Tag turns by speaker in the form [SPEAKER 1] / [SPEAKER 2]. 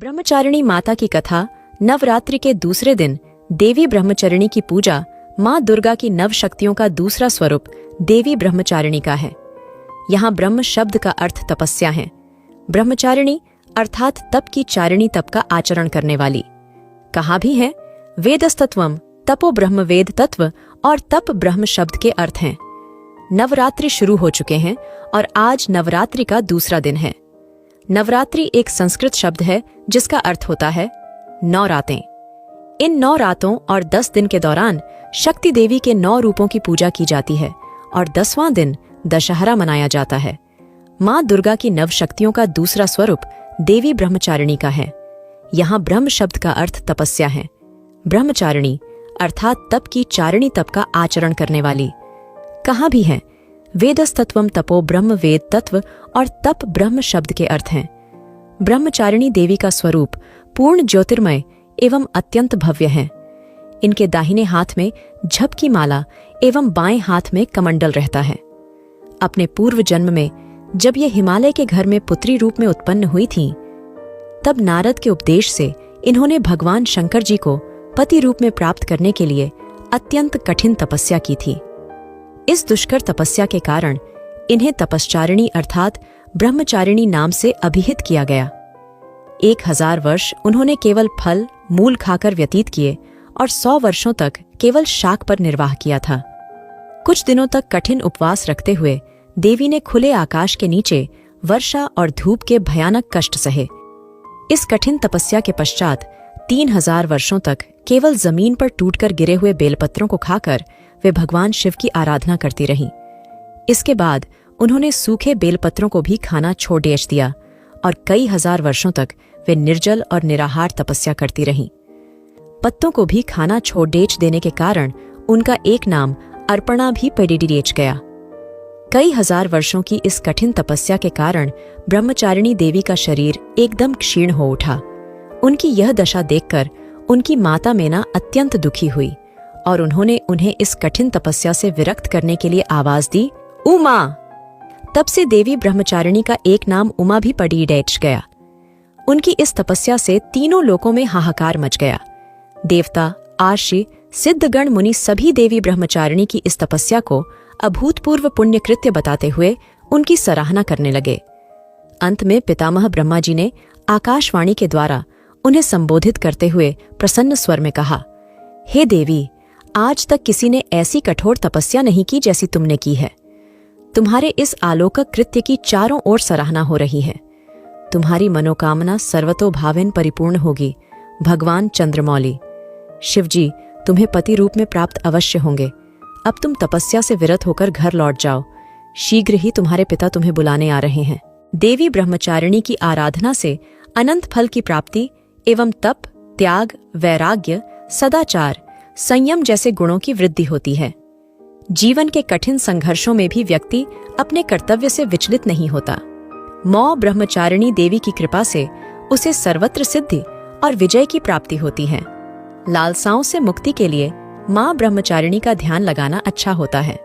[SPEAKER 1] ब्रह्मचारिणी माता की कथा। नवरात्रि के दूसरे दिन देवी ब्रह्मचारिणी की पूजा माँ दुर्गा की नव शक्तियों का दूसरा स्वरूप देवी ब्रह्मचारिणी का है। यहाँ ब्रह्म शब्द का अर्थ तपस्या है। ब्रह्मचारिणी अर्थात तप की चारिणी, तप का आचरण करने वाली। कहा भी है वेदस्तत्वम तपो ब्रह्म, वेद तत्व और तप ब्रह्म शब्द के अर्थ हैं। नवरात्रि शुरू हो चुके हैं और आज नवरात्रि का दूसरा दिन है। नवरात्रि एक संस्कृत शब्द है जिसका अर्थ होता है 9 रातें। इन 9 रातों और 10 दिन के दौरान शक्ति देवी के 9 रूपों की पूजा की जाती है और 10वां दिन दशहरा मनाया जाता है। माँ दुर्गा की नव शक्तियों का दूसरा स्वरूप देवी ब्रह्मचारिणी का है। यहाँ ब्रह्म शब्द का अर्थ तपस्या है। ब्रह्मचारिणी अर्थात तप की चारिणी, तप का आचरण करने वाली। कहा भी है वेदस्तत्वम तपो ब्रह्म, वेद तत्व और तप ब्रह्म शब्द के अर्थ हैं। ब्रह्मचारिणी देवी का स्वरूप पूर्ण ज्योतिर्मय एवं अत्यंत भव्य है। इनके दाहिने हाथ में झप की माला एवं बाएं हाथ में कमंडल रहता है। अपने पूर्व जन्म में जब ये हिमालय के घर में पुत्री रूप में उत्पन्न हुई थीं, तब नारद के उपदेश से इन्होंने भगवान शंकर जी को पति रूप में प्राप्त करने के लिए अत्यंत कठिन तपस्या की थी। इस दुष्कर तपस्या के कारण इन्हें तपश्चारिणी अर्थात ब्रह्मचारिणी नाम से अभिहित किया गया। 1000 वर्ष उन्होंने केवल फल मूल खाकर व्यतीत किए और 100 वर्षों तक केवल शाक पर निर्वाह किया था। कुछ दिनों तक कठिन उपवास रखते हुए देवी ने खुले आकाश के नीचे वर्षा और धूप के भयानक कष्ट सहे। इस कठिन तपस्या के पश्चात 3000 वर्षों तक केवल जमीन पर टूटकर गिरे हुए बेलपत्रों को खाकर वे भगवान शिव की आराधना करती रहीं। इसके बाद उन्होंने सूखे बेलपत्रों को भी खाना छोड़ दिया और कई हजार वर्षों तक वे निर्जल और निराहार तपस्या करती रहीं। पत्तों को भी खाना छोड़ देने के कारण उनका एक नाम अर्पणा भी पड़ेच गया। कई हजार वर्षों की इस कठिन तपस्या के कारण ब्रह्मचारिणी देवी का शरीर एकदम क्षीण हो उठा। उनकी यह दशा देखकर उनकी माता मेना अत्यंत दुखी हुई और उन्होंने उन्हें इस कठिन तपस्या से विरक्त करने के लिए आवाज दी, उमा। तब से देवी ब्रह्मचारिणी का एक नाम उमा भी पड़ेच गया। उनकी इस तपस्या से तीनों लोकों में हाहाकार मच गया। देवता, आर्षि, सिद्धगण, मुनि सभी देवी ब्रह्मचारिणी की इस तपस्या को अभूतपूर्व पुण्य कृत्य बताते हुए उनकी सराहना करने लगे। अंत में पितामह ब्रह्मा जी ने आकाशवाणी के द्वारा उन्हें संबोधित करते हुए प्रसन्न स्वर में कहा, हे देवी, आज तक किसी ने ऐसी कठोर तपस्या नहीं की जैसी तुमने की है। तुम्हारे इस आलोकक कृत्य की चारों ओर सराहना हो रही है। तुम्हारी मनोकामना सर्वतोभावेन परिपूर्ण होगी। भगवान चंद्रमौली शिवजी तुम्हें पति रूप में प्राप्त अवश्य होंगे। अब तुम तपस्या से विरत होकर घर लौट जाओ। शीघ्र ही तुम्हारे पिता तुम्हें बुलाने आ रहे हैं। देवी ब्रह्मचारिणी की आराधना से अनंत फल की प्राप्ति एवं तप, त्याग, वैराग्य, सदाचार, संयम जैसे गुणों की वृद्धि होती है। जीवन के कठिन संघर्षों में भी व्यक्ति अपने कर्तव्य से विचलित नहीं होता। माँ ब्रह्मचारिणी देवी की कृपा से उसे सर्वत्र सिद्धि और विजय की प्राप्ति होती है। लालसाओं से मुक्ति के लिए माँ ब्रह्मचारिणी का ध्यान लगाना अच्छा होता है।